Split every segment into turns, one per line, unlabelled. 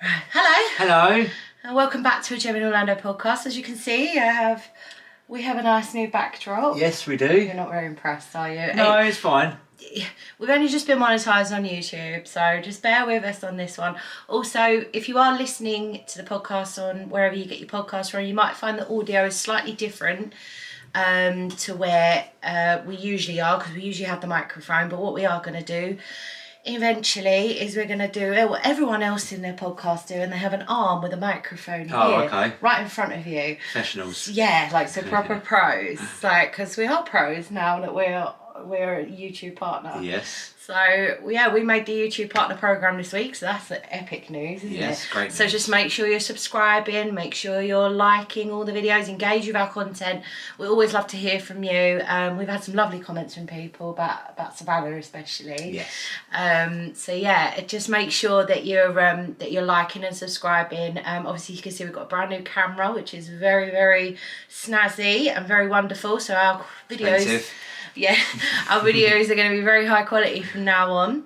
Hello.
Hello.
And welcome back to a Gem in Orlando podcast. As you can see, we have a nice new backdrop.
Yes, we do.
You're not very impressed, are you?
No, it's fine.
We've only just been monetized on YouTube, so just bear with us on this one. Also, if you are listening to the podcast on wherever you get your podcasts from, you might find the audio is slightly different to where we usually are, because we usually have the microphone. But what we are going to do eventually is we're going to do what everyone else in their podcast do, and they have an arm with a microphone here,
okay.
right in front of you.
Professionals.
Yeah, like so proper pros, like, because we are pros now that we're a YouTube partner.
Yes.
So yeah, we made the YouTube partner program this week, so that's epic news, isn't it?
Yes, great news.
So just make sure you're subscribing, make sure you're liking all the videos, engage with our content. We always love to hear from you. We've had some lovely comments from people about Savannah especially.
Yes.
So yeah, just make sure that you're liking and subscribing. Obviously you can see we've got a brand new camera, which is very, very snazzy and very wonderful. So our videos.
Expensive.
Yeah, our videos are going to be very high quality from now on.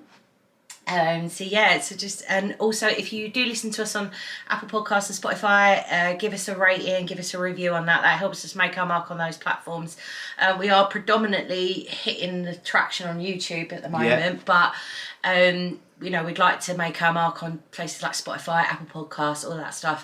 So yeah, and also if you do listen to us on Apple Podcasts and Spotify, give us a rating, give us a review on that. That helps us make our mark on those platforms. We are predominantly hitting the traction on YouTube at the moment, but we'd like to make our mark on places like Spotify, Apple Podcasts, all that stuff.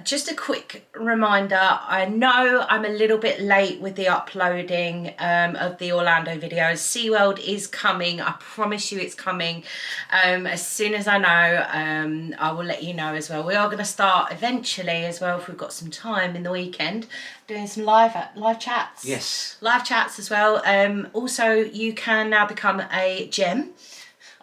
Just a quick reminder, I know I'm a little bit late with the uploading of the Orlando videos. SeaWorld is coming, I promise you it's coming. As soon as I know, I will let you know as well. We are going to start eventually as well, if we've got some time in the weekend, doing some live chats.
Yes.
Live chats as well. Also, you can now become a gem.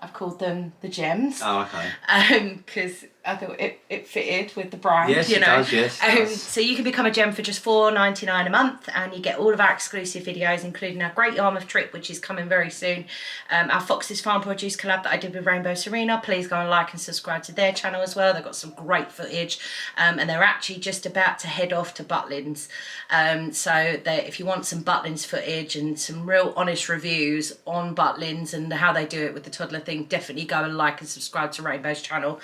I've called them the gems.
Oh, okay.
Because I thought it fitted with the brand.
Yes,
you know.
It does, yes. It does.
So you can become a gem for just $4.99 a month, and you get all of our exclusive videos, including our Great Yarmouth trip, which is coming very soon. Our Fox's Farm Produce collab that I did with Rainbow Serena. Please go and like and subscribe to their channel as well. They've got some great footage, and they're actually just about to head off to Butlins. So if you want some Butlins footage and some real honest reviews on Butlins and how they do it with the toddler thing, definitely go and like and subscribe to Rainbow's channel.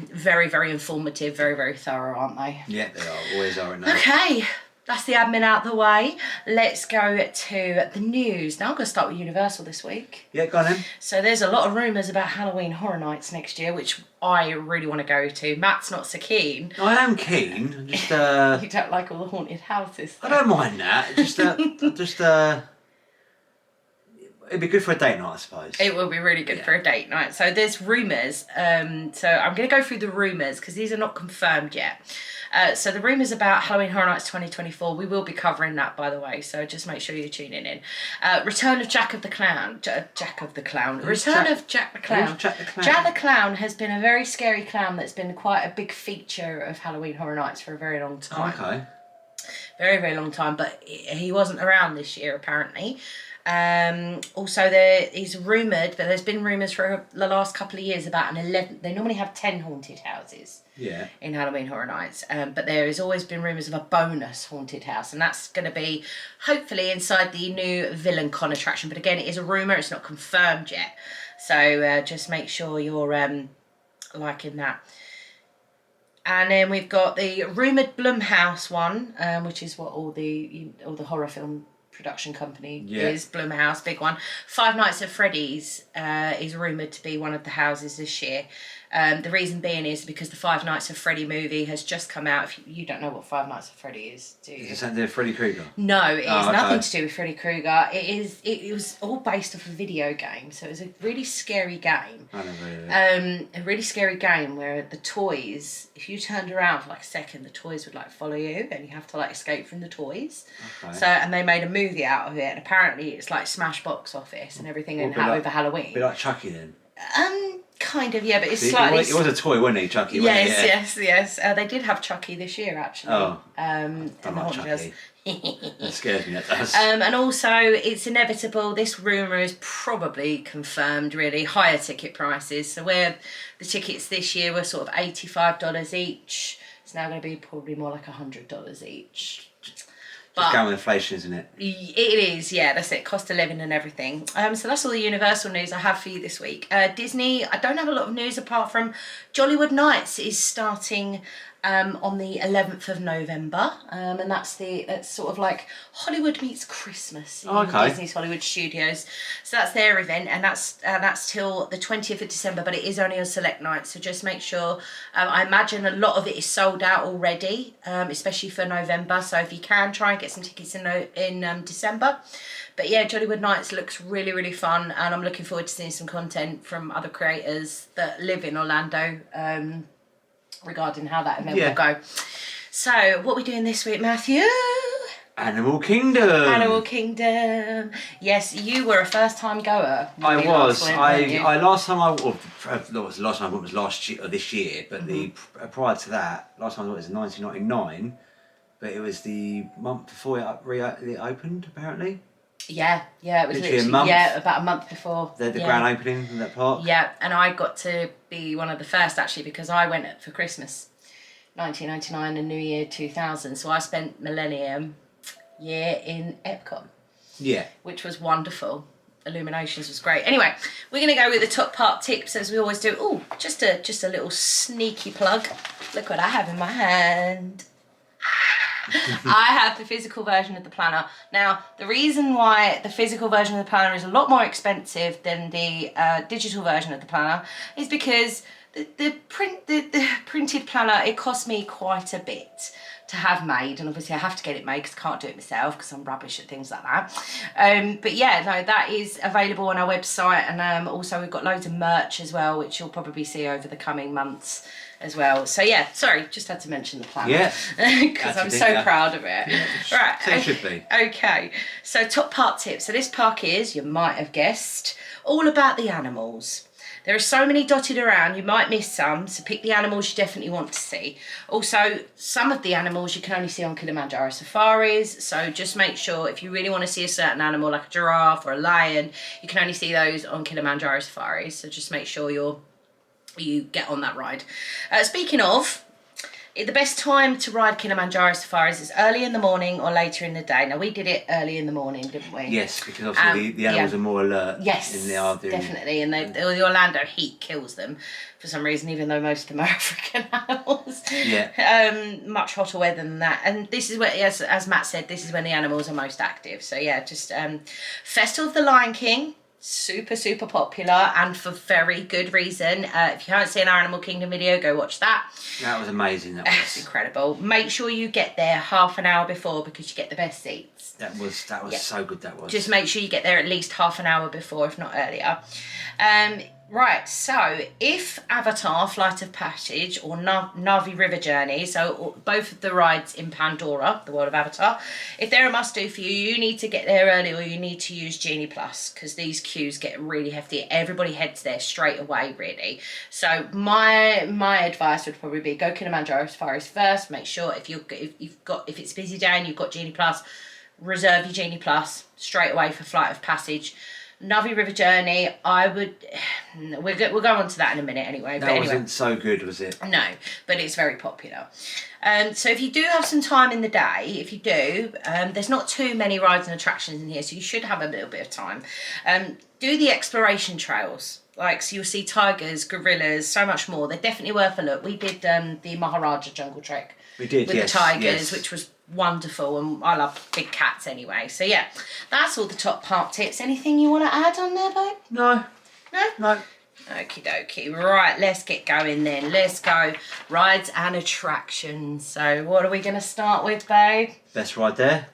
Very, very informative, very, very thorough, aren't they?
Yeah, they are. Always are.
Okay, that's the admin out the way. Let's go to the news. Now I'm going to start with Universal this week.
Yeah, go on then.
So there's a lot of rumours about Halloween Horror Nights next year, which I really want to go to. Matt's not so keen.
I am keen. Just
You don't like all the haunted houses, though.
I don't mind that. It'd be good for a date night, I suppose.
It will be really good for a date night. So there's rumours. So I'm going to go through the rumours because these are not confirmed yet. So the rumours about Halloween Horror Nights 2024, we will be covering that, by the way. So just make sure you're tuning in. Return of Jack of the Clown. Jack of the Clown. Return of Jack the Clown.
Who's Jack the Clown?
Jack the Clown has been a very scary clown that's been quite a big feature of Halloween Horror Nights for a very long time.
Oh, okay.
Very, very long time. But he wasn't around this year, apparently. Also he's rumoured, but there's been rumours for the last couple of years about an 11. They normally have 10 haunted houses in Halloween Horror Nights, but there has always been rumours of a bonus haunted house, and that's going to be hopefully inside the new Villain Con attraction. But again, it is a rumour, it's not confirmed yet, so just make sure you're liking that. And then we've got the rumoured Blumhouse one, which is what all the horror film production company is, Blumhouse, big one. Five Nights at Freddy's is rumoured to be one of the houses this year. The reason being is because the Five Nights at Freddy movie has just come out. If you don't know what Five Nights at Freddy is, do you?
Is it something to do with Freddy Krueger?
No, it is nothing to do with Freddy Krueger. It was all based off a video game, so it was a really scary game.
I never heard of it.
A really scary game where the toys, if you turned around for like a second, the toys would like follow you, and you have to like escape from the toys.
Okay.
So, and they made a movie out of it, and apparently it's like smash box office and everything, and over Halloween.
A bit like Chucky then.
Kind of, yeah, but it's
It
slightly.
was a toy, wasn't he, Chucky?
Yes. They did have Chucky this year, actually.
Oh.
I
like Chucky. That scares me, that does.
And also, it's inevitable. This rumour is probably confirmed, really. Higher ticket prices. So where the tickets this year were sort of $85 each, it's now going to be probably more like $100 each.
Just going with inflation, isn't it?
It is, yeah, that's it, cost of living and everything. So that's all the Universal news I have for you this week. Disney, I don't have a lot of news apart from Jollywood Nights is starting on the 11th of November, and that's sort of like Hollywood meets Christmas in Disney's Hollywood Studios. So that's their event, and that's till the 20th of December, but it is only on select nights, so just make sure. I imagine a lot of it is sold out already, especially for November, so if you can, try and get some tickets in December. But yeah, Jollywood Nights looks really, really fun, and I'm looking forward to seeing some content from other creators that live in Orlando, regarding how that event will go. So, what are we doing this week, Matthew?
Animal Kingdom.
Animal Kingdom. Yes, you were a first-time goer.
I was. Last time I went was last year or this year, but prior to that, last time I went was 1999, but it was the month before it opened, apparently.
Yeah, it was
literally a month.
Yeah, about a month before
the grand opening in that park.
Yeah, and I got to be one of the first actually because I went for Christmas, 1999 and New Year 2000. So I spent Millennium Year in Epcot.
Yeah,
which was wonderful. Illuminations was great. Anyway, we're gonna go with the top part tips as we always do. Oh, just a little sneaky plug. Look what I have in my hand. I have the physical version of the planner. Now, the reason why the physical version of the planner is a lot more expensive than the digital version of the planner is because the printed planner, it cost me quite a bit to have made, and obviously I have to get it made because I can't do it myself because I'm rubbish at things like that. But yeah, no, that is available on our website, and also we've got loads of merch as well, which you'll probably see over the coming months as well. So yeah, sorry, just had to mention the planner.
Yeah.
Because I'm so proud of it.
Yeah,
right.
So it should be.
Okay, so top part tips. So this park is, you might have guessed, all about the animals. There are so many dotted around, you might miss some, so pick the animals you definitely want to see. Also, some of the animals you can only see on Kilimanjaro safaris, so just make sure if you really want to see a certain animal like a giraffe or a lion, you can only see those on Kilimanjaro safaris, so just make sure you get on that ride. Speaking of, the best time to ride Kilimanjaro safaris is early in the morning or later in the day. Now, we did it early in the morning, didn't we?
Yes, because obviously the animals are more alert.
Yes,
than they are doing.
Definitely. And the Orlando heat kills them for some reason, even though most of them are African animals.
Yeah.
Much hotter weather than that. And this is where, as Matt said, this is when the animals are most active. So yeah, just Festival of the Lion King. Super popular, and for very good reason. If you haven't seen our Animal Kingdom video, go watch that.
That was amazing. That was
It's incredible. Make sure you get there half an hour before because you get the best seats.
That was so good. That was.
Just make sure you get there at least half an hour before, if not earlier. Right, so if Avatar Flight of Passage or Navi River Journey, so both of the rides in Pandora, the world of Avatar, if they're a must-do for you, you need to get there early or you need to use Genie Plus because these queues get really hefty. Everybody heads there straight away, really. So my advice would probably be go Kilimanjaro Safaris first. Make sure if it's a busy day and you've got Genie Plus, reserve your Genie Plus straight away for Flight of Passage. Navi River Journey, we'll go on to that in a minute anyway.
That wasn't so good, was it?
No, but it's very popular. So if you do have some time in the day, if you do, there's not too many rides and attractions in here, so you should have a little bit of time. Do the exploration trails. So you'll see tigers, gorillas, so much more. They're definitely worth a look. We did the Maharaja Jungle Trek.
We did,
with the tigers, which was wonderful, and I love big cats anyway. So yeah, that's all the top park tips. Anything you want to add on there, babe?
No.
Okie dokie. Right, let's get going then. Let's go. Rides and attractions. So what are we going to start with, babe?
Best ride there?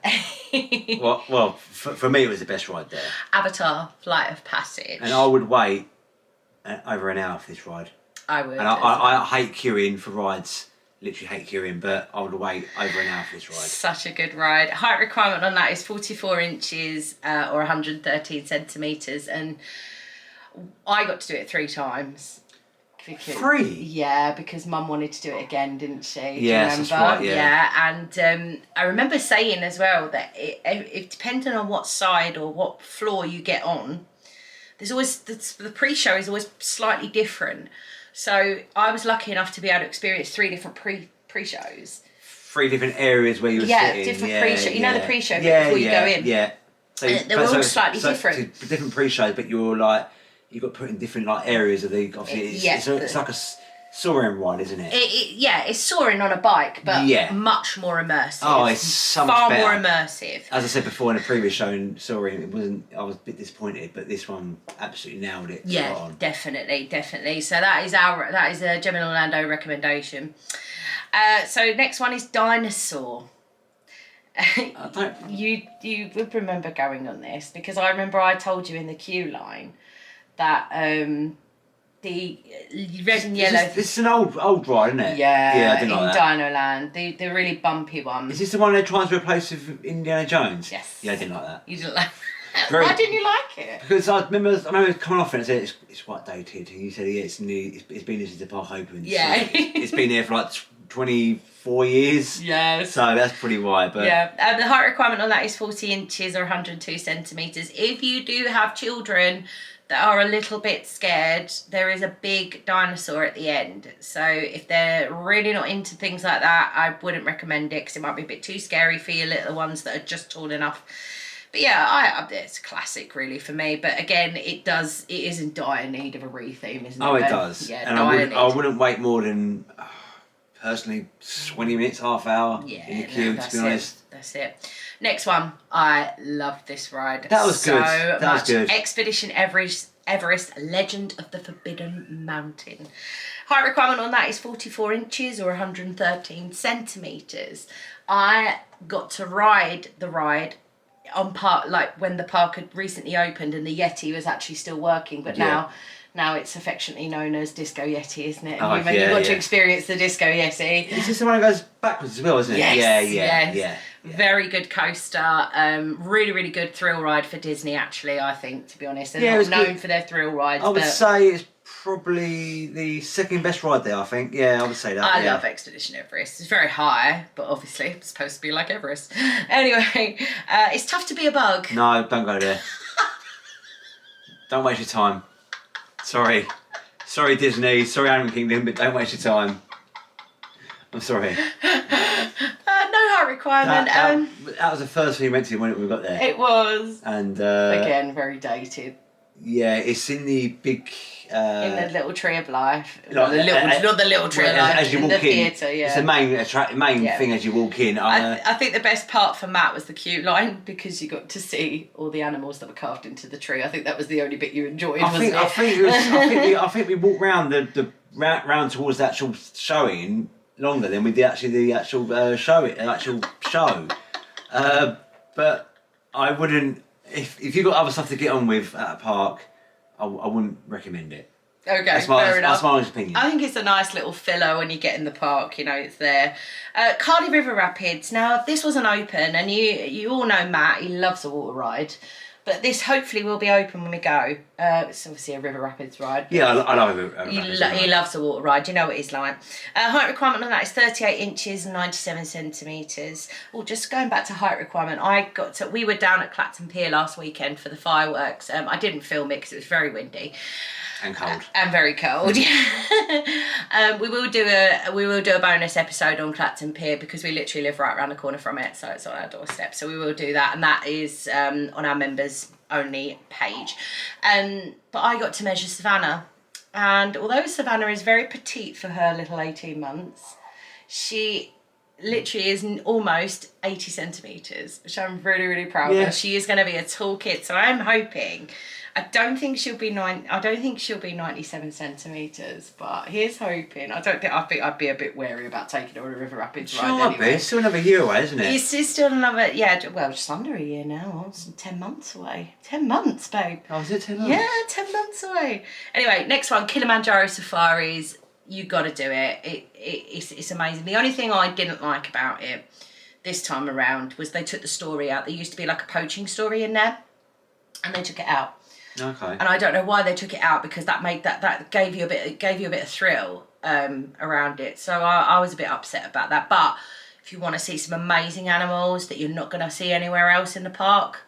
well, for me it was the best ride there.
Avatar Flight of Passage.
And I would wait over an hour for this ride.
I would.
And I hate queuing for rides. Literally hate queuing, but I would wait over an hour for this ride.
Such a good ride. Height requirement on that is 44 inches or 113 centimetres, and I got to do it 3 times.
Three?
Yeah, because Mum wanted to do it again, didn't she?
Yes, that's right, yeah.
And I remember saying as well that it depending on what side or what floor you get on, there's always the pre-show is always slightly different. So I was lucky enough to be able to experience 3 different pre-shows.
3 different areas where you were sitting.
Different pre-show. You know the pre-show
yeah,
before you go in.
Yeah. So
They were all slightly different.
Different pre-shows, but you're like you got put in different like areas of the. Obviously, it's like a soaring ride, isn't it?
It's soaring on a bike, but much more immersive.
Oh, it's so much
far
better.
more immersive.
As I said before in a previous show in soaring, it wasn't. I was a bit disappointed, but this one absolutely nailed it.
Yeah, definitely. So that is a Gemini Orlando recommendation. So next one is Dinosaur. You would remember going on this because I remember I told you in the queue line that the red and yellow.
This is an old ride, isn't it?
Yeah,
I didn't like that.
Dinoland, the really bumpy one.
Is this the one they're trying to replace with Indiana Jones?
Yes.
Yeah, I didn't like that.
You didn't like. Why didn't you like it?
Because I remember coming off and I said it's quite dated, and you said it's new. It's been since the park opened.
Yeah.
So it's been there for like 24 years.
Yes.
So that's pretty wide, but
yeah. The height requirement on that is 40 inches or 102 centimeters. If you do have children that are a little bit scared, there is a big dinosaur at the end. So if they're really not into things like that, I wouldn't recommend it because it might be a bit too scary for your little ones that are just tall enough. But yeah, it's a classic really for me. But again, it is in dire need of a retheme, isn't it?
Oh, it does.
Yeah,
and I wouldn't wait more than personally 20 minutes, half hour in the queue. To be honest,
that's it. Next one, I love this ride.
That was good. That was good.
Expedition Everest, Legend of the Forbidden Mountain. Height requirement on that is 44 inches or 113 centimeters. I got to ride the ride on when the park had recently opened and the Yeti was actually still working, but now it's affectionately known as Disco Yeti, isn't it? And you got to experience the Disco Yeti.
Is this the one that goes backwards as well, isn't it?
Yes,
yeah.
Very good coaster. Really, really good thrill ride for Disney, actually, I think, to be honest. They're not known for their thrill rides.
I would say it's probably the second best ride there, I think. Yeah, I would say that.
I love Expedition Everest. It's very high, but obviously it's supposed to be like Everest. Anyway, it's tough to be a bug.
No, don't go there. Don't waste your time. Sorry Disney, sorry Animal Kingdom, but don't waste your time. I'm sorry.
No height requirement.
That was the first thing we went to when we got there.
It was.
And
again, very dated.
Yeah, it's in the big.
In the Little Tree of Life. Not the Little Tree of Life.
As you walk in,
theatre, yeah.
It's the main thing as you walk in.
I think the best part for Matt was the queue line because you got to see all the animals that were carved into the tree. I think that was the only bit you enjoyed. I
think we walked round round towards the actual showing longer than we did actually the actual show. But I wouldn't. If you've got other stuff to get on with at a park, I wouldn't recommend it.
Okay, fair enough.
That's my honest opinion.
I think it's a nice little filler when you get in the park, it's there. Cardi River Rapids. Now, this wasn't open, and you all know Matt, he loves a water ride. But this hopefully will be open when we go. It's obviously a River Rapids ride.
Yeah, I love a River Rapids ride.
He loves a water ride. You know what he's like. Height requirement on that is 38 inches and 97 centimetres. Well, just going back to height requirement, we were down at Clacton Pier last weekend for the fireworks. I didn't film it because it was very windy.
And cold.
And very cold. We will do a bonus episode on Clacton Pier because we literally live right around the corner from it, so it's on our doorstep. So we will do that, and that is on our members only page. But I got to measure Savannah, and although Savannah is very petite for her little 18 months, she literally is almost 80 centimetres, which I'm really, really proud of. She is going to be a tall kid, so I'm hoping. I don't think she'll be 97 centimetres, but here's hoping. I think I'd be a bit wary about taking her on a River Rapids ride anyway.
It's still another year away, isn't it?
It's still another, just under a year now. It's 10 months away. 10 months, babe.
Oh, is it 10 months?
Yeah, 10 months away. Anyway, next one, Kilimanjaro Safaris. You got to do it. It's amazing. The only thing I didn't like about it this time around was they took the story out. There used to be like a poaching story in there, and they took it out.
Okay.
And I don't know why they took it out because that gave you a bit of thrill around it. So I was a bit upset about that. But if you want to see some amazing animals that you're not going to see anywhere else in the park,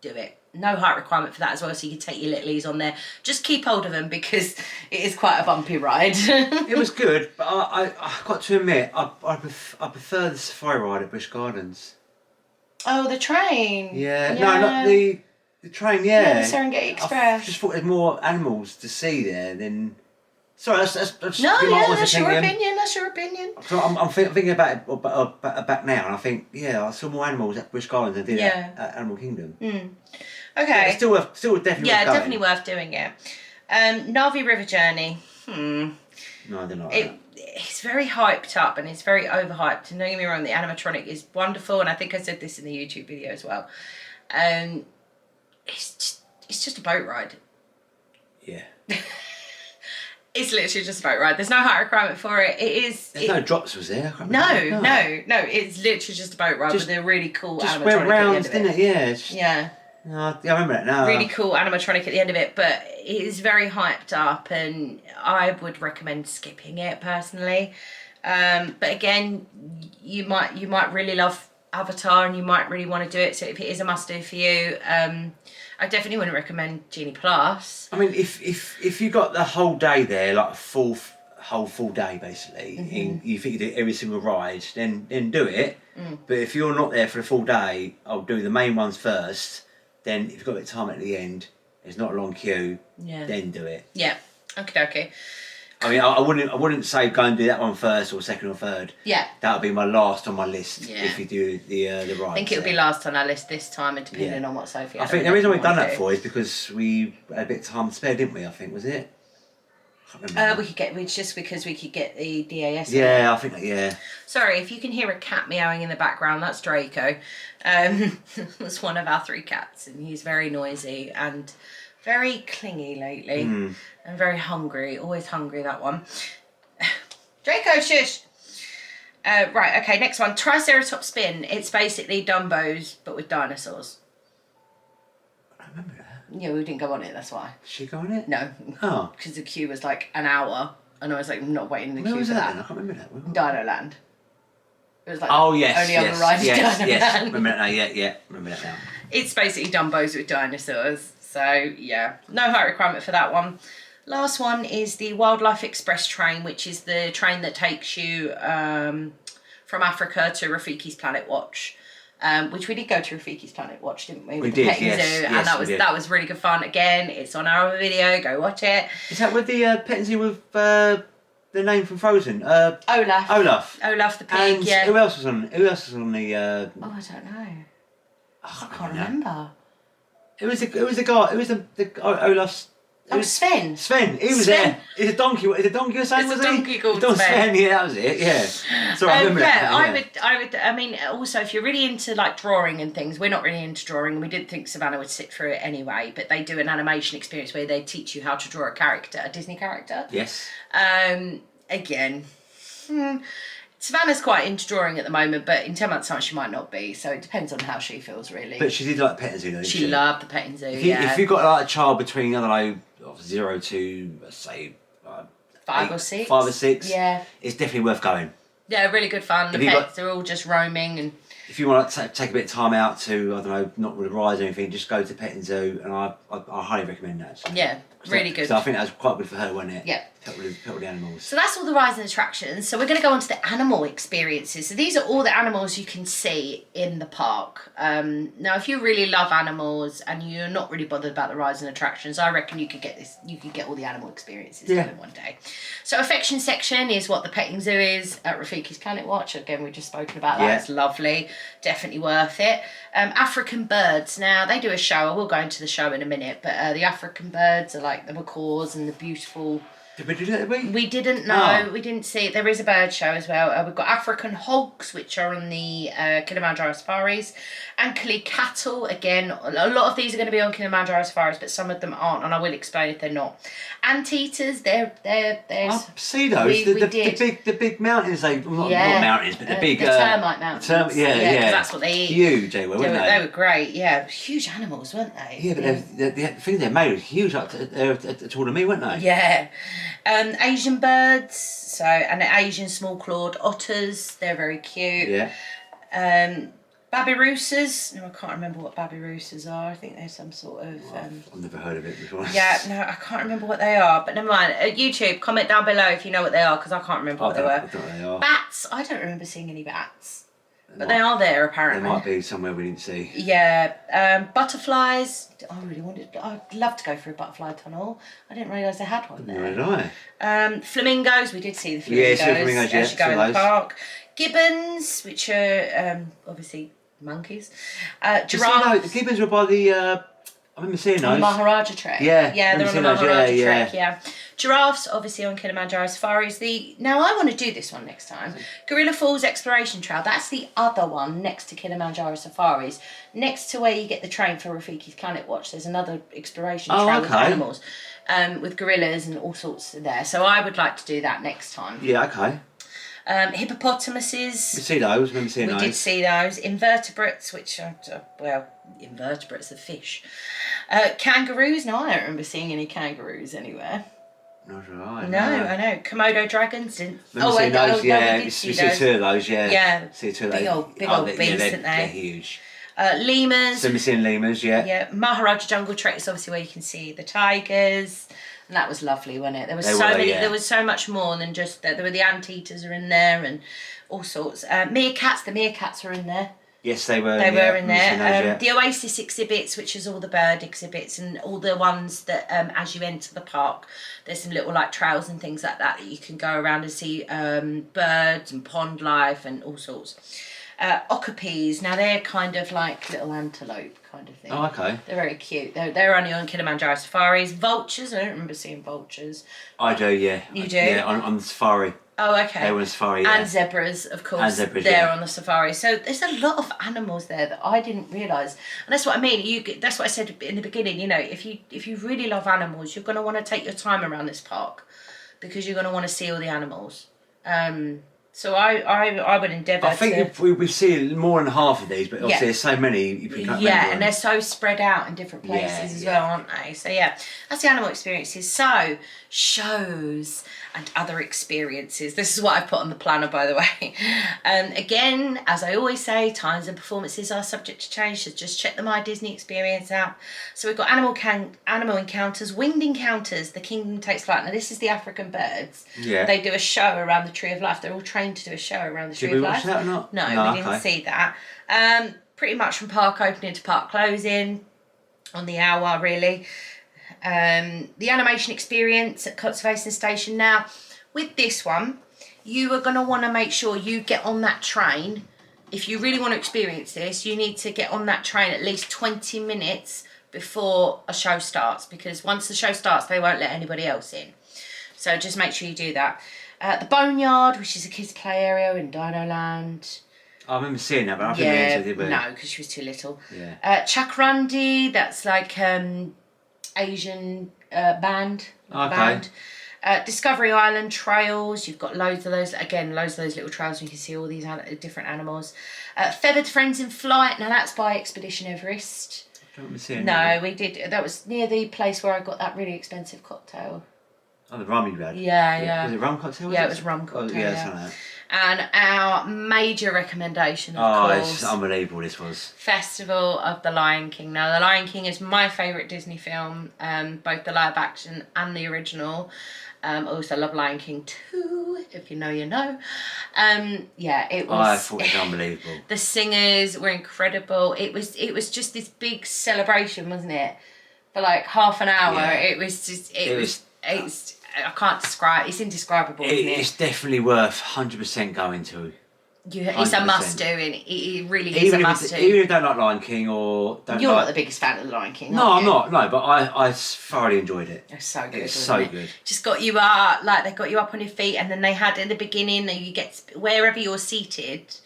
do it. no height requirement for that as well, so you can take your littlies on there. Just keep hold of them because it is quite a bumpy ride.
It was good, but I got to admit, I prefer the safari ride at Busch Gardens.
Oh, the train.
Yeah. No, not the train. Yeah,
the Serengeti Express.
I just thought there's more animals to see there than. Sorry, that's
no, yeah, that's your opinion. That's your opinion.
So I'm thinking about it back now, and I think, I saw more animals at Busch Gardens than I did at Animal Kingdom.
Okay.
Yeah, it's still definitely worth going.
Definitely worth doing it. Navi River Journey.
No, I didn't like that.
It's very hyped up and it's very overhyped. And don't get me wrong, the animatronic is wonderful, and I think I said this in the YouTube video as well. It's just a boat ride.
Yeah.
It's literally just a boat ride. There's no height requirement for it.
There's no drops, was there? I can't
No. It's literally just a boat ride with a really cool animatronic
went
at
rounds,
the end of it.
didn't it? Yeah. No, I remember that now.
Really cool animatronic at the end of it, but it is very hyped up, and I would recommend skipping it personally. But again, you might really love Avatar, and you might really want to do it. So if it is a must do for you, I definitely wouldn't recommend Genie Plus.
I mean, if you got the whole day there, like a full day basically, and you think you do every single ride, then do it. But if you're not there for the full day, I'll do the main ones first. Then if you've got a bit of time at the end, it's not a long queue. Yeah. Then do it.
Yeah. Okay.
I mean, I wouldn't say go and do that one first or second or third.
Yeah.
That'll be my last on my list if you do the ride.
I think it'll be last on our list this time, and depending on what Sophie.
I think the reason we've done that for is because we had a bit of time to spare, didn't we? I think was it.
It's just because we could get the DAS.
Yeah, I think that. Yeah.
Sorry if you can hear a cat meowing in the background. That's Draco. That's one of our 3 cats, and he's very noisy and very clingy lately, and very hungry. Always hungry, that one. Draco, shush. Right. Okay. Next one. Triceratops Spin. It's basically Dumbo's but with dinosaurs.
I remember that.
Yeah, we didn't go on it, that's why.
Did she go on it?
No.
Oh.
Because the queue was like an hour, and I was like, I'm not waiting in the
Where
queue
was
for
that.
that.
I can't remember that.
Dino Land. It was like
only
other ride is Dino Land.
Remember that now, yeah. Remember that now.
It's basically Dumbo's with dinosaurs. So, yeah. No height requirement for that one. Last one is the Wildlife Express train, which is the train that takes you from Africa to Rafiki's Planet Watch. Which we did go to Rafiki's Planet Watch, didn't we?
We did,
Petting
yes.
Zoo,
Yes,
and that was really good fun. Again, it's on our other video. Go watch it.
Is that with the petting zoo with the name from Frozen?
Olaf. Olaf the pig.
And
yeah.
Who else was on the?
Oh, I don't know. I can't remember.
It was the guy. It was the Olaf's.
Oh, Sven.
Sven, he was there. It's a donkey. Is a donkey or something?
It's a donkey called
Sven. Yeah, that was it. Yeah. Sorry, I remember that.
I would. I mean, also, if you're really into like drawing and things, we're not really into drawing. We didn't think Savannah would sit through it anyway, but they do an animation experience where they teach you how to draw a Disney character.
Yes.
Again, Savannah's quite into drawing at the moment, but in 10 months' time she might not be. So it depends on how she feels, really.
But she did like petting zoo, didn't she?
She loved the petting zoo.
If you got like a child between, I don't know, 0 to say
5 or 6.
5 or 6.
Yeah.
It's definitely worth going.
Yeah, really good fun. The pets are all just roaming, and
if you want to take a bit of time out to, I don't know, not with the rides or anything, just go to petting zoo, and I highly recommend that. So.
Yeah, really good.
So I think that was quite good for her, wasn't it?
Yeah.
Pet with the animals.
So that's all the rides and attractions. So we're going to go on to the animal experiences. So these are all the animals you can see in the park. Now, if you really love animals and you're not really bothered about the rides and attractions, I reckon you could get this. You could get all the animal experiences done in one day. So affection section is what the petting zoo is at Rafiki's Planet Watch. Again, we've just spoken about that. Yeah. It's lovely. Definitely worth it. African birds. Now, they do a show. I will go into the show in a minute. But the African birds are like the macaws and the beautiful...
Did we do that?
We didn't know. We didn't see it. There is a bird show as well. We've got African hogs, which are on the Kilimanjaro safaris. Ankle cattle, again, a lot of these are going to be on Kilimanjaro safaris, but some of them aren't, and I will explain if they're not. Anteaters, there's...
I see those. The big mountains, not mountains, but the big...
The termite mountains.
Yeah.
Because that's what they eat.
Huge, they were, weren't they?
They were great, yeah. Huge animals, weren't they?
Yeah, but the thing they made was huge, like taller than me, weren't they?
Yeah. Asian birds, and the Asian small-clawed otters, they're very cute.
Yeah.
Babirussas. No, I can't remember what Babirussas are. I think they're some sort of...
I've never heard of it before.
Yeah, no, I can't remember what they are. But never mind. YouTube, comment down below if you know what they are, because I can't remember what they were.
I don't know what they are.
Bats. I don't remember seeing any bats. But they are there, apparently.
They might be somewhere we didn't see.
Yeah. Butterflies. I'd love to go through a butterfly tunnel. I didn't realise they had one there.
Nor did I.
Flamingos. We did see the flamingos.
Yeah, flamingos,
as you go in
saw
the
those.
park. Gibbons, which are obviously monkeys.
The
Giraffes.
gibbons were by the... I remember seeing those.
On the Maharaja Trek.
Yeah,
Yeah, they're on the
remember seeing
Maharaja
those, yeah,
Trek, yeah. Giraffes, obviously on Kilimanjaro Safaris. Now, I want to do this one next time. Gorilla Falls Exploration Trail. That's the other one next to Kilimanjaro Safaris. Next to where you get the train for Rafiki's Planet Watch, there's another exploration trail with animals. With gorillas and all sorts there. So I would like to do that next time.
Yeah, okay.
Hippopotamuses.
We see those, remember seeing those.
We did see those. Invertebrates, which are, invertebrates are fish. Kangaroos. No, I don't remember seeing any kangaroos anywhere.
Not sure I
No, I know. Komodo dragons didn't.
Remember seeing those, yeah.
We did
We
see
see
those.
two of those, yeah.
Yeah.
See two of those.
Big old beasts, didn't they?
They're huge.
Lemurs.
So we're seeing lemurs, yeah.
Yeah. Maharaja Jungle Trek is obviously where you can see the tigers. And that was lovely, wasn't it? There was there was so much more than just that. There were the anteaters are in there and all sorts. Meerkats, the meerkats are in there.
Yes, they were.
They were in there.
Those,
the Oasis exhibits, which is all the bird exhibits and all the ones that as you enter the park, there's some little like trails and things like that you can go around and see birds and pond life and all sorts. Okapis, now they're kind of like little antelope kind of thing.
Oh, okay.
They're very cute. They're only on Kilimanjaro Safaris. Vultures, I don't remember seeing vultures.
I do, yeah.
You do?
Yeah, on the safari.
Oh, okay.
They were on safari, yeah.
And zebras, of course.
And zebras,
they're
yeah.
on the safari. So there's a lot of animals there that I didn't realise. And that's what I mean. That's what I said in the beginning. You know, if you really love animals, you're going to want to take your time around this park because you're going to want to see all the animals. So I would endeavour.
I think we've seen more than half of these, but obviously there's so many you can't remember.
Yeah, and they're so spread out in different places as well, aren't they? So yeah, that's the animal experiences. So shows and other experiences. This is what I've put on the planner, by the way. Again, as I always say, times and performances are subject to change, so just check the My Disney Experience out. So we've got animal encounters, winged encounters, The Kingdom Takes Flight. Now this is the African birds.
Yeah.
They do a show around the Tree of Life. They're all trained to do a show around the Tree of Life.
Did we watch that or not?
No, we didn't see that. Pretty much from park opening to park closing, on the hour really. The animation experience at Conservation Station. Now, with this one, you are going to want to make sure you get on that train. If you really want to experience this, you need to get on that train at least 20 minutes before a show starts, because once the show starts, they won't let anybody else in. So just make sure you do that. The Boneyard, which is a kids' play area in Dino Land.
I remember seeing that, but I think we entered it.
No, because she was too little.
Yeah.
Chakrandi, that's like Asian band.
Okay.
Discovery Island trails, you've got loads of those. Again, loads of those little trails. You can see all these different animals. Feathered Friends in Flight. Now that's by Expedition Everest.
I don't remember seeing
No,
that.
we did. That was near the place where I got that really expensive cocktail.
Oh, the rum you had.
Yeah.
Was it rum cocktail?
Yeah, it was rum cocktail.
Oh, yeah,
yeah.
something like that.
And our major recommendation, of course.
It's unbelievable, this was.
Festival of the Lion King. Now, The Lion King is my favourite Disney film, both the live action and the original. I also love Lion King 2, if you know, you know. Yeah, it was...
I thought it was unbelievable.
The singers were incredible. It was just this big celebration, wasn't it? For like half an hour.
Yeah.
It was just... It's I can't describe... It's indescribable, isn't it?
It's definitely worth 100% going to.
It's a
100%.
must do, and it really is
Even
a
if
must do.
Even if you don't like Lion King or don't
You're
like...
not the biggest fan of The Lion King,
No,
are
I'm
you?
not. No, but I thoroughly enjoyed it.
It's so good.
It's
wasn't
so
it?
good.
Just got you like they got you up on your feet, and then they had in the beginning you get wherever you're seated,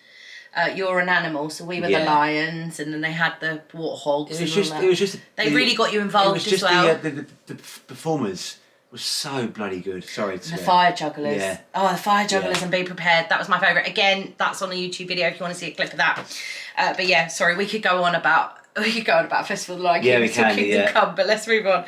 you're an animal. So we were the lions, and then they had the warthogs.
It was just.
They really got you involved
as
well.
The performers was so bloody good. Sorry to
The fire jugglers.
Yeah.
Oh, the fire jugglers and Be Prepared. That was my favourite. Again, that's on a YouTube video if you want to see a clip of that. But yeah, sorry, we could go on about We could go on about Festival like
Yeah, we
Kingdom
can, yeah.
Come, but let's move on.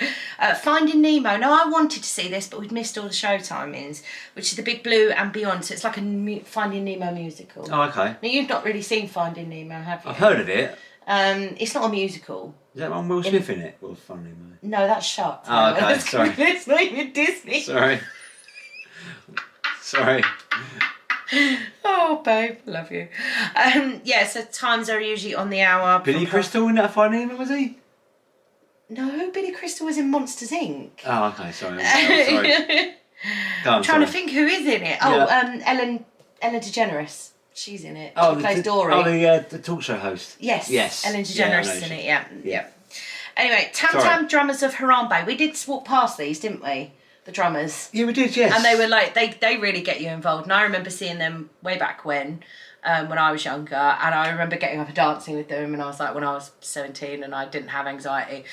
Finding Nemo. Now, I wanted to see this, but we'd missed all the show timings, which is The Big Blue and Beyond. So it's like a Finding Nemo musical.
Oh, okay.
Now, you've not really seen Finding Nemo, have you?
I've heard of it.
It's not a musical.
Is that one Will Smith in it? Well, funny, mate.
No, that's Shark Tale.
Oh, okay, sorry.
It's not even Disney.
Sorry. Sorry.
Oh, babe, love you. Yeah, so times are usually on the hour.
Billy Crystal in that Finding Nemo, was he?
No, Billy Crystal was in Monsters Inc.
Oh, okay, sorry. I'm sorry. Go on,
I'm trying to think who is in it. Oh,
Yeah.
Ellen DeGeneres. She's in it.
Oh,
She plays Dory.
Oh, the talk show host.
Yes.
Yes.
Ellen
Yeah, I
DeGeneres
know
is in
she-
it, yeah.
Yeah.
Anyway, Tam
Sorry.
Tam Drummers of Harambe. We did walk past these, didn't we? The drummers.
Yeah, we did, yes.
And they were like, they really get you involved. And I remember seeing them way back when I was younger. And I remember getting up and dancing with them. And I was like, when I was 17 and I didn't have anxiety.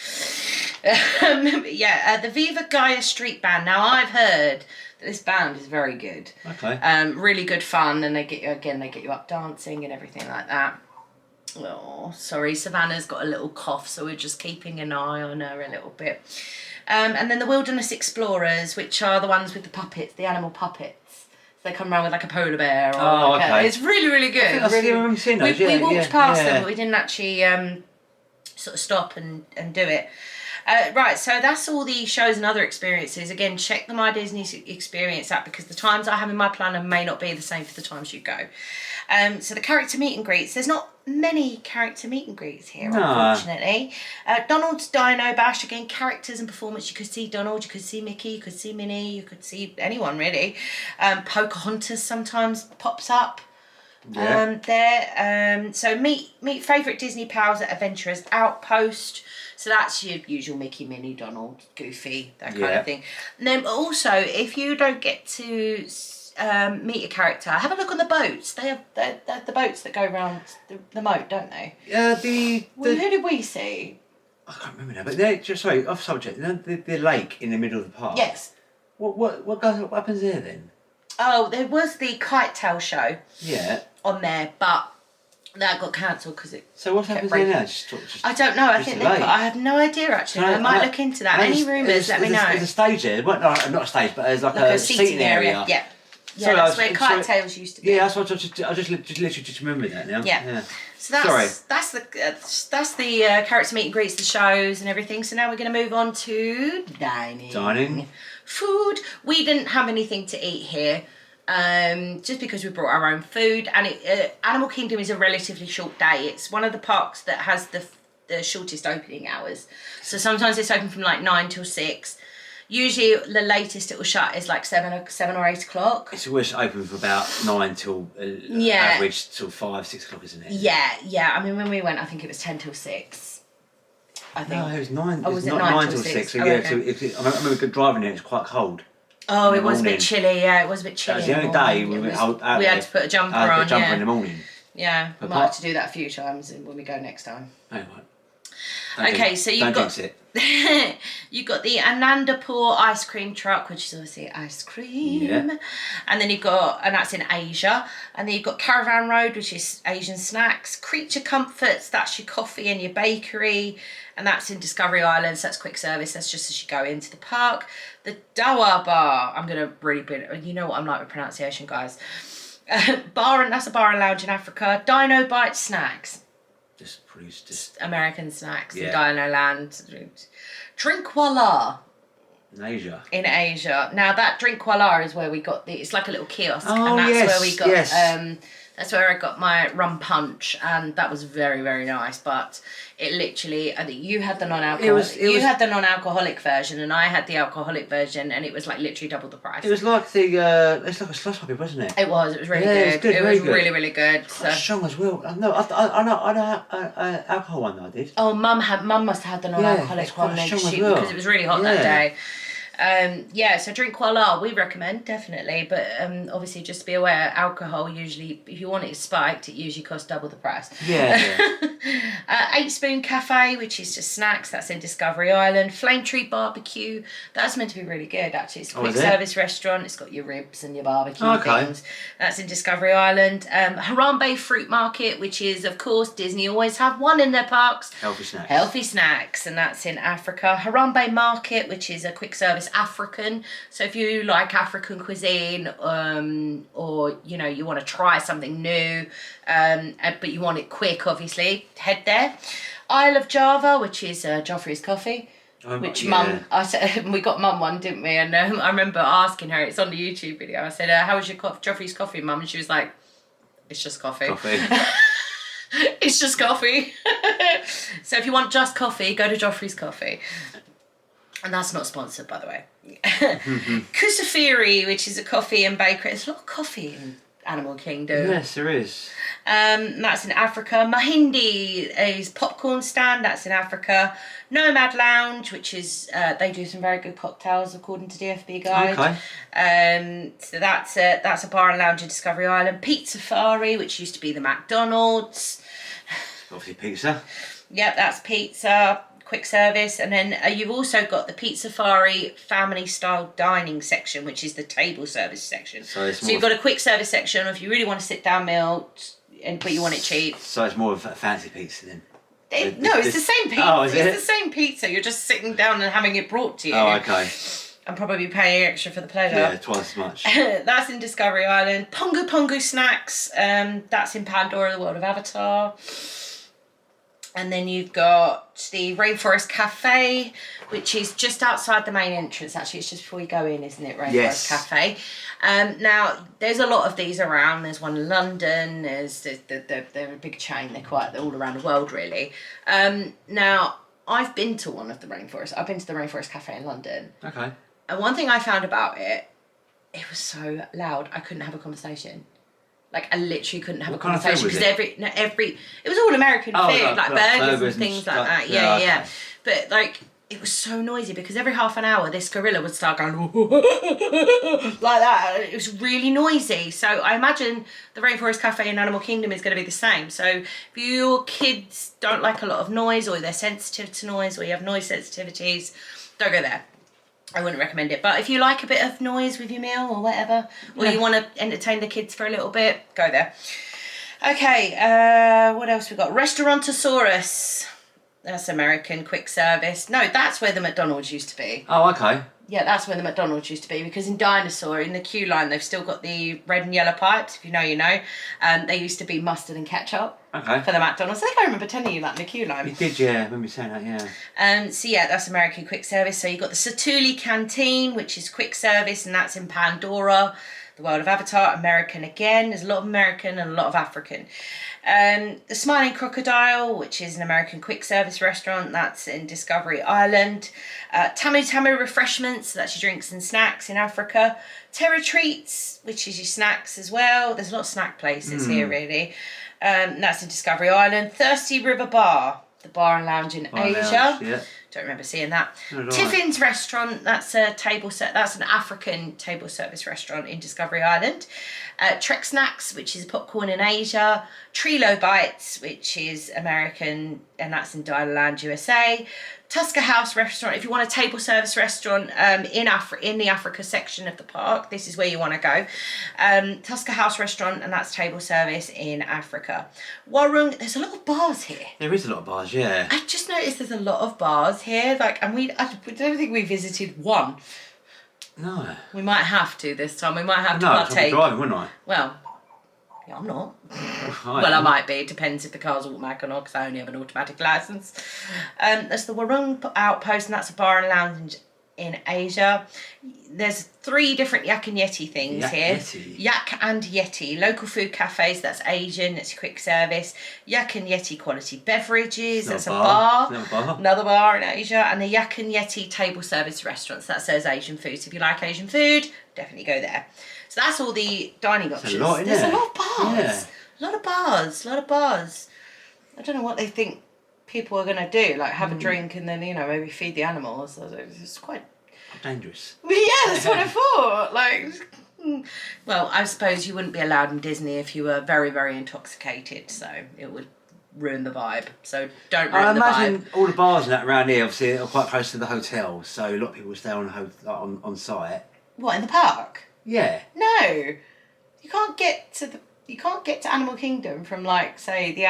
The Viva Gaia Street Band. Now, I've heard that this band is very good.
Okay.
Really good fun. And they get you up dancing and everything like that. Oh, sorry, Savannah's got a little cough, so we're just keeping an eye on her a little bit. And then the Wilderness Explorers, which are the ones with the puppets, the animal puppets. So they come around with like a polar bear. Or
okay.
It's really, really good.
I think I remember seeing those,
we walked past
yeah.
them, but we didn't actually sort of stop and do it. Right, so that's all the shows and other experiences. Again, check the My Disney Experience app because the times I have in my planner may not be the same for the times you go. So the character meet and greets. There's not many character meet and greets here, unfortunately. Donald's Dino Bash, again, characters and performance. You could see Donald, you could see Mickey, you could see Minnie, you could see anyone really. Pocahontas sometimes pops up.
Yeah.
So meet favourite Disney pals at Adventurers Outpost. So that's your usual Mickey, Minnie, Donald, Goofy, that kind of thing. And then also, if you don't get to meet a character, have a look on the boats. They have the boats that go around the moat, don't they?
Who
Who did we see?
I can't remember now, but they're just sorry, off subject. The lake in the middle of the park.
Yes.
What happens there then?
Oh, there was the Kite Tail show
Yeah.
on there, but that got cancelled because it.
So what happens there now? Just
I don't know. I
just
think
a lake.
I have no idea actually. I might look into that. Any rumours? Let me know.
There's a stage there. Well, no, not a stage, but there's like a seating area.
Yeah. Yeah,
Sorry,
that's where Kite Tails used to be.
Yeah, that's what I just literally just remembered that now.
Yeah. So that's the character meet and greets, the shows and everything. So now we're going to move on to dining. Food. We didn't have anything to eat here. Just because we brought our own food, and Animal Kingdom is a relatively short day. It's one of the parks that has the shortest opening hours. So sometimes it's open from like 9 till 6. Usually the latest it will shut is like 7 or 8 o'clock.
It's always open for about 9 till average till 5, 6 o'clock, isn't it?
Yeah. I mean, when we went, I think it was 10 till 6. I think.
No, it was 9.
Oh, was it
9 till 6? So
oh,
yeah,
okay.
so I remember driving there. It was quite cold.
Oh, it was a bit chilly. Yeah, it was a bit chilly.
That was the only day we
had to put a jumper on.
Put a jumper in the morning.
Yeah, we might have to do that a few times when we go next time.
Oh, right.
Okay, so you've got
jinx it.
you've got the Anandapur ice cream truck, which is obviously ice cream.
Yeah.
And then you've got, and that's in Asia. And then you've got Caravan Road, which is Asian snacks. Creature Comforts, that's your coffee and your bakery. And that's in Discovery Island, so that's quick service. That's just as you go into the park. The Dawa Bar, I'm going to really put, you know what I'm like with pronunciation, guys. That's a bar and lounge in Africa. Dino Bite Snacks.
Just
American snacks in
Yeah.
Dino Land. Drinkwallah
in Asia.
in Asia. Now that Drinkwallah is where we got it's like a little kiosk,
Oh,
and that's
yes,
where we got
yes.
that's where I got my rum punch, and that was very, very nice. But it literally, I think you had the non-alcoholic. You had the non-alcoholic version, and I had the alcoholic version, and it was like literally double the price.
It was like it's like a slush puppy, wasn't it?
It was really
Yeah,
good.
it was good,
It
very
was
good.
really, really good. So.
Strong as well. No, I know alcohol one that I did.
Oh, Mum must have had the non-alcoholic
it's quite
one then,
strong as
because
well.
it was really hot that
Yeah.
day. Yeah, so drink quite a lot. We recommend, definitely, but obviously just be aware, alcohol usually, if you want it spiked, it usually costs double the price.
Yeah.
8 Spoon Cafe, which is just snacks, that's in Discovery Island. Flame Tree Barbecue, that's meant to be really good actually. It's a quick service restaurant, it's got your ribs and your barbecue things. That's in Discovery Island. Harambe Fruit Market, which is, of course, Disney always have one in their parks. Healthy snacks, and that's in Africa. Harambe Market, which is a quick service African. So if you like African cuisine, or you want to try something new, but you want it quick, obviously, head there. Isle of Java, which is Joffrey's Coffee. Mum, I said, we got Mum one, didn't we? And I remember asking her, it's on the YouTube video, I said, how was your Joffrey's Coffee, Mum? And she was like, it's just coffee. It's just coffee. So if you want just coffee, go to Joffrey's Coffee. And that's not sponsored, by the way. Kusafiri, which is a coffee and bakery. There's a lot of coffee in Animal Kingdom.
Yes, there is.
That's in Africa. Mahindi is popcorn stand. That's in Africa. Nomad Lounge, which is they do some very good cocktails according to DFB Guide.
Okay.
So that's a bar and lounge in Discovery Island. Pizza Safari, which used to be the McDonald's.
Obviously pizza.
Yep, that's pizza. Quick service, and then you've also got the Pizza Safari family style dining section, which is the table service section. So you've got a quick service section if you really want a sit down meal, but you want it cheap.
So it's more of a fancy pizza then.
It's the same pizza.
Oh, is it?
It's the same pizza. You're just sitting down and having it brought to you.
Oh, okay.
And probably paying extra for the pleasure.
Yeah, twice as much.
That's in Discovery Island. Pongu Pongu Snacks. That's in Pandora, the World of Avatar. And then you've got the Rainforest Cafe, which is just outside the main entrance. Actually, it's just before you go in, isn't it? Rainforest Cafe. Now, there's a lot of these around. There's one in London. They're a big chain. They're all around the world, really. Now, I've been to one of the Rainforest. I've been to the Rainforest Cafe in London.
Okay.
And one thing I found about it, it was so loud. I couldn't have a conversation. Like, I literally couldn't have a conversation because it was all American food, like burgers and things like that. Yeah. But like, it was so noisy because every half an hour this gorilla would start going like that. It was really noisy. So I imagine the Rainforest Cafe in Animal Kingdom is going to be the same. So if your kids don't like a lot of noise, or they're sensitive to noise, or you have noise sensitivities, don't go there. I wouldn't recommend it. But if you like a bit of noise with your meal or whatever, or you want to entertain the kids for a little bit, go there. Okay, what else we got? Restaurantosaurus. That's American quick service. No, that's where the McDonald's used to be.
Oh, okay.
Yeah, that's where the McDonald's used to be, because in Dinosaur, in the queue line, they've still got the red and yellow pipes, if you know, you know. They used to be mustard and ketchup for the McDonald's. I think I remember telling you that in the queue line.
You did, yeah. I remember saying that, yeah.
So yeah, that's American quick service. So you've got the Satuli Canteen, which is quick service, and that's in Pandora, the World of Avatar. American again. There's a lot of American and a lot of African. The Smiling Crocodile, which is an American quick service restaurant, that's in Discovery Island. Tamu Tamu Refreshments, that's your drinks and snacks in Africa. Terra Treats, which is your snacks as well. There's a lot of snack places here, really. That's in Discovery Island. Thirsty River Bar, the bar and lounge in Asia.
Yeah.
Don't remember seeing that. Tiffin's Restaurant, that's a that's an African table service restaurant in Discovery Island. Trek Snacks, which is popcorn in Asia. Trilo Bites, which is American, and that's in Dialand, USA. Tusker House Restaurant, if you want a table service restaurant in the Africa section of the park, this is where you want to go. Tusker House Restaurant, and that's table service in Africa. Warung, there's a lot of bars here.
There is a lot of bars, yeah.
I just noticed there's a lot of bars here, like, and I don't think we visited one.
No.
We might have to this time. We might have to
partake.
partake.
No, I'll be driving, wouldn't I?
Well, yeah, I'm not. Well, I might be. It depends if the car's automatic or not, because I only have an automatic licence. That's the Warung Outpost, and that's a bar and lounge in Asia. There's 3 different Yak and Yeti things here.
Yeti.
Yak and Yeti. Local food cafes, that's Asian, it's quick service. Yak and Yeti quality beverages, that's a bar. Another bar in Asia. And the Yak and Yeti table service restaurants, that says Asian food. So if you like Asian food, definitely go there. So that's all the dining options.
There's a lot,
There's a lot of bars. A lot of bars. I don't know what they think people are going to do, like have a drink and then, maybe feed the animals. It's quite
Dangerous.
Yeah, that's what I thought. Like, well, I suppose you wouldn't be allowed in Disney if you were very, very intoxicated, so it would ruin the vibe. So don't ruin
I
the vibe.
imagine all the bars and that around here, obviously, are quite close to the hotel, so a lot of people stay on site.
What, in the park?
Yeah.
No, you can't get to Animal Kingdom from, like, say the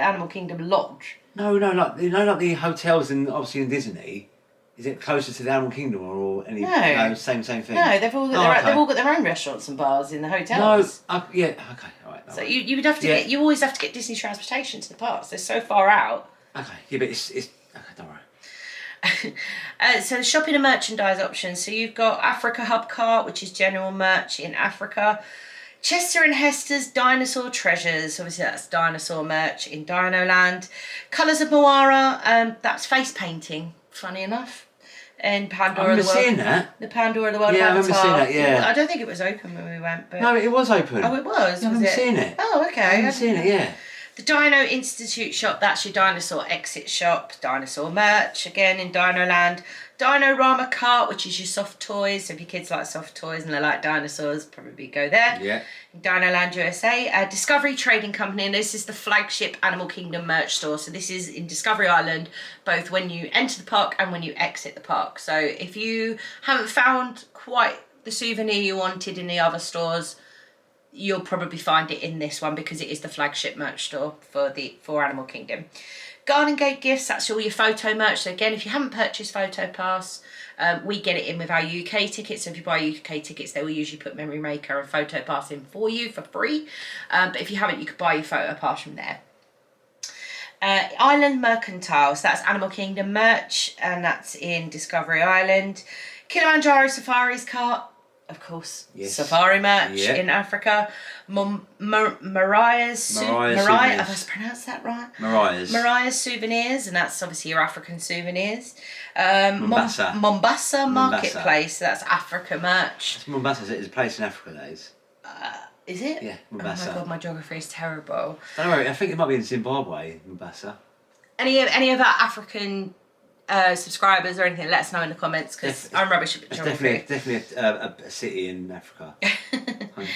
Animal Kingdom lodge.
No, like like the hotels in obviously in Disney. Is it closer to the Animal Kingdom or any?
No.
Same thing.
No, they've all got their own restaurants and bars in the hotels.
No, yeah, okay, all right.
So you would have to you always have to get Disney transportation to the parks. They're so far out.
Okay, yeah, but it's okay. Don't worry.
So shopping and merchandise options. So you've got Africa Hub Cart, which is general merch in Africa. Chester and Hester's Dinosaur Treasures. Obviously, that's dinosaur merch in Dino Land. Colours of Moara. That's face painting. Funny enough. In Pandora
I remember
the World.
seeing that.
The Pandora the World.
Yeah,
Avatar.
I remember seeing that. Yeah.
I don't think it was open when we went, but
No, it was open.
oh, it was.
I remember seeing it.
Oh, okay.
I remember seeing it. Yeah.
The Dino Institute shop, that's your dinosaur exit shop. Dinosaur merch, again in Dino Land. Dino-Rama Cart, which is your soft toys. So if your kids like soft toys and they like dinosaurs, probably go there.
Yeah.
In Dino Land USA. Discovery Trading Company, and this is the flagship Animal Kingdom merch store. So this is in Discovery Island, both when you enter the park and when you exit the park. So if you haven't found quite the souvenir you wanted in the other stores, you'll probably find it in this one because it is the flagship merch store for Animal Kingdom. Garden Gate Gifts, that's all your photo merch. So again, if you haven't purchased Photo Pass, we get it in with our UK tickets. So if you buy UK tickets, they will usually put Memory Maker and Photo Pass in for you for free. But if you haven't, you could buy your Photo Pass from there. Island Mercantile, so that's Animal Kingdom merch, and that's in Discovery Island. Kilimanjaro Safari's cart, of course, yes. Safari merch in Africa. Mariah's souvenirs. Have I pronounced that right? Mariah's souvenirs, and that's obviously your African souvenirs. Mombasa Marketplace, that's Africa merch.
It's Mombasa, is a place in Africa, that is.
Is it?
Yeah, Mombasa.
Oh my god, my geography is terrible.
Don't worry, I think it might be in Zimbabwe, Mombasa.
Any of our African subscribers or anything, let us know in the comments, because I'm rubbish at geography.
Definitely a city in Africa. 100%.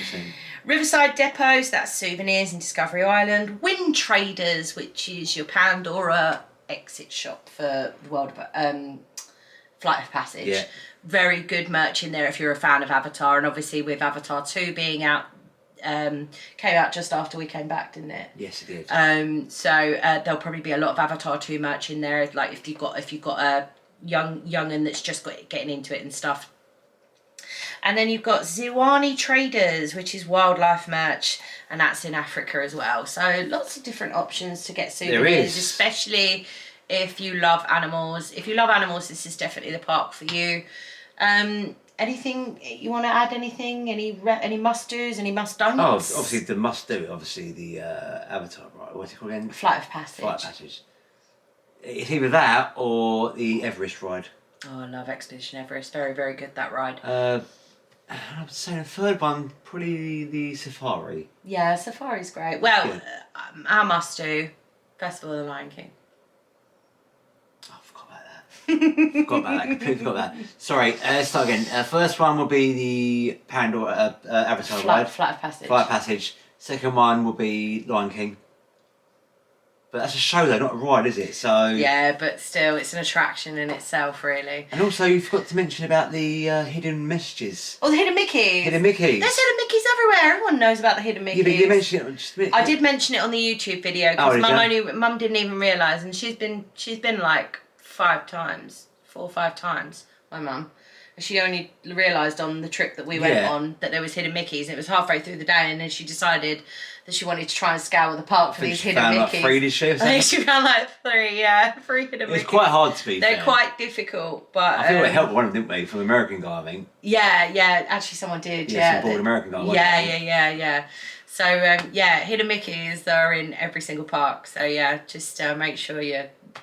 Riverside Depots, that's souvenirs in Discovery Island. Wind Traders, which is your Pandora exit shop for the World of Flight of Passage.
Yeah. Very
good merch in there if you're a fan of Avatar, and obviously with Avatar 2 being out, came out just after we came back, didn't it?
Yes, it did.
So there'll probably be a lot of Avatar 2 merch in there. Like if you've got a young'un that's just getting into it and stuff. And then you've got Ziwani Traders, which is wildlife merch, and that's in Africa as well. So lots of different options to get souvenirs, especially if you love animals. If you love animals, this is definitely the park for you. Anything you want to add? Anything? Any must-dos? Any must-don'ts?
Oh, obviously the must-do. Obviously the Avatar, right? What's it called again?
Flight of Passage.
Flight of Passage. It's either that or the Everest ride.
Oh, I love Expedition Everest. Very, very good, that ride.
I would say the third one, probably the Safari.
Yeah, Safari's great. Well, our must-do, Festival of the Lion King.
Completely forgot about that. Sorry, let's start again. First one will be the Pandora Avatar ride.
Flight of Passage.
Flight of Passage. Second one will be Lion King. But that's a show though, not a ride, is it? So
yeah, but still, it's an attraction in itself, really.
And also, you forgot to mention about the hidden messages.
Oh, the hidden Mickeys.
Hidden Mickeys.
There's hidden Mickeys everywhere. Everyone knows about the hidden Mickeys.
Yeah, but you mentioned it.
I did mention it on the YouTube video because Mum didn't even realise, and she's been like 4 or 5 times. My mum. She only realised on the trip that we went on that there was hidden Mickeys, and it was halfway through the day, and then she decided that she wanted to try and scour the park for these hidden Mickeys.
Like 3, did she?
I think she found like 3 hidden Mickeys.
It's quite hard to be
fair. They're quite difficult, but
I think we helped one of them, didn't we? From American guy, I think.
Yeah. Actually, someone did.
Yeah, some bored American guy.
Yeah. So hidden Mickeys are in every single park. So yeah, just make sure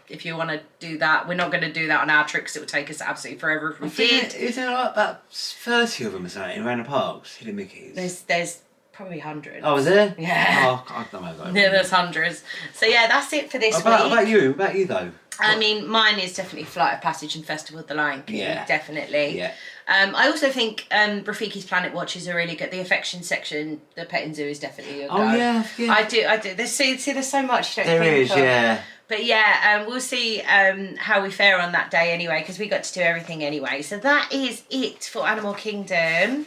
if you want to do that. We're not going to do that on our trip because it would take us absolutely forever if we did.
Is there like about 30 of them or something around the parks, hidden Mickeys?
There's probably hundreds.
Oh, is there?
Yeah.
Oh, I don't know.
Yeah, there's hundreds. So yeah, that's it for this week.
About you though?
I mean, mine is definitely Flight of Passage and Festival of the Lion King.
Yeah.
Definitely.
Yeah.
I also think Rafiki's Planet Watches are really good. The affection section, the Petting Zoo is definitely a go.
Oh yeah.
I do. There's so much you don't
There
think
is,
of.
yeah.
But yeah, we'll see how we fare on that day anyway, because we got to do everything anyway. So that is it for Animal Kingdom.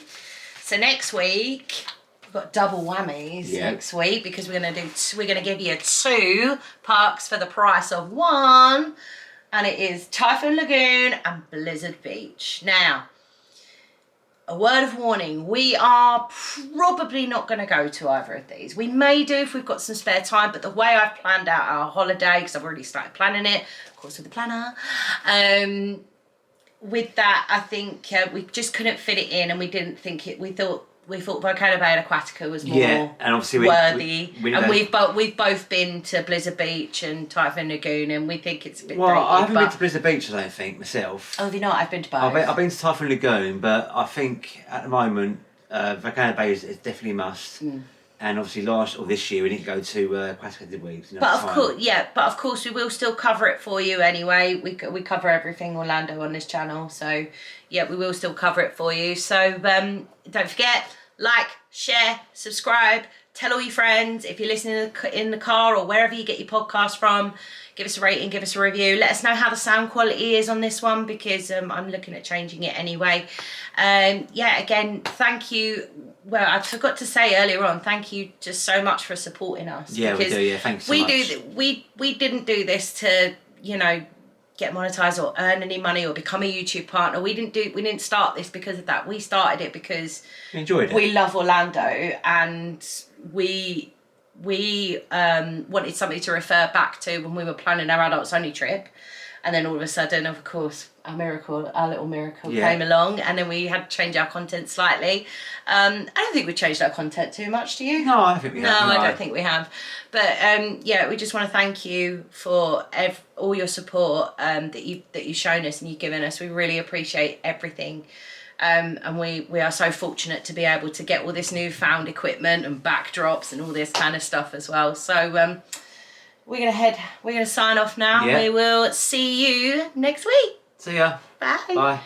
So next week we've got double whammies next week, because we're gonna give you 2 parks for the price of 1, and it is Typhoon Lagoon and Blizzard Beach. Now, a word of warning, we are probably not going to go to either of these. We may do if we've got some spare time, but the way I've planned out our holiday, because I've already started planning it, of course with the planner, with that, I think we just couldn't fit it in, and we didn't think it, we thought Volcano Bay and Aquatica was more
and obviously
worthy.
and
we've both been to Blizzard Beach and Typhoon Lagoon, and we think it's a bit dated.
I haven't been to Blizzard Beach, I don't think, myself.
Oh, have you not? I've been to both.
I've been to Typhoon Lagoon, but I think at the moment Volcano Bay is definitely a must. And obviously this year we didn't go to Aquatica, did we?
But of course we will still cover it for you anyway. We cover everything Orlando on this channel, so yeah, we will still cover it for you. So don't forget, like, share, subscribe, tell all your friends. If you're listening in the car or wherever you get your podcast from, give us a rating, give us a review. Let us know how the sound quality is on this one, because I'm looking at changing it anyway. Yeah, again, thank you. Well, I forgot to say earlier on, thank you just so much for supporting us.
Yeah, we do. Yeah, thanks so much.
We didn't do this to, get monetized or earn any money or become a YouTube partner. We didn't start this because of that. We started it because
we enjoyed it.
We love Orlando, and we wanted something to refer back to when we were planning our adults only trip. And then all of a sudden, of course, our little miracle came along, and then we had to change our content slightly. I don't think we changed our content too much, do you?
No, I don't think we have.
No, I don't think we have. But yeah, we just want to thank you for all your support that you've shown us and you've given us. We really appreciate everything. And we are so fortunate to be able to get all this newfound equipment and backdrops and all this kind of stuff as well. So we're gonna sign off now.
Yeah.
We will see you next week.
See ya.
Bye.
Bye.